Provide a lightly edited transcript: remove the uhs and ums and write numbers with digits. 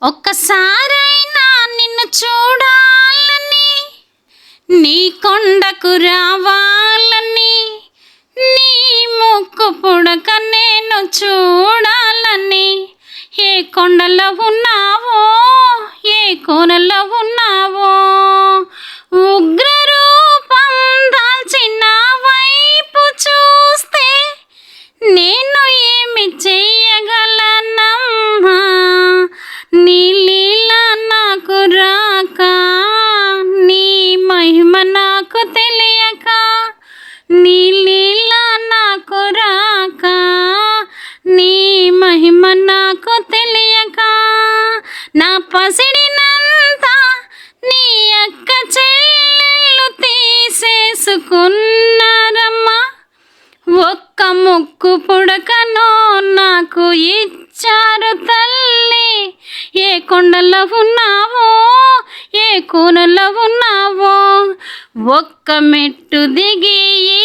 ఒక్కసారైనా నిన్ను చూడాలని, నీ కొండకు రావాలని, నీ ముక్కు పుడక నేను చూడాలని. ఏ కొండలో ఉన్నావో, ఏ కోనలో ఉన్నావో, ఉగ్ర రూపం దాల్చిన వైపు చూస్తే నేను ఏమి చెయ్యగలనమ్మా? నీ లీల నాకు రాక, నీ మహిమ నాకు తెలియక, నీ లీల నాకు రాక, నీ మహిమ నాకు తెలియక, నా పసిడినంతా నీ అక్క చెల్లెళ్ళు తీసేసుకున్నారమ్మా. ఒక్క ముక్కు పుడకను నాకు ఇచ్చారు తల్లి. ఏ కొండలో ఉన్నావో, ఏ కోనలో ఉన్నావో, ఒక్క మెట్టు దిగి ఈ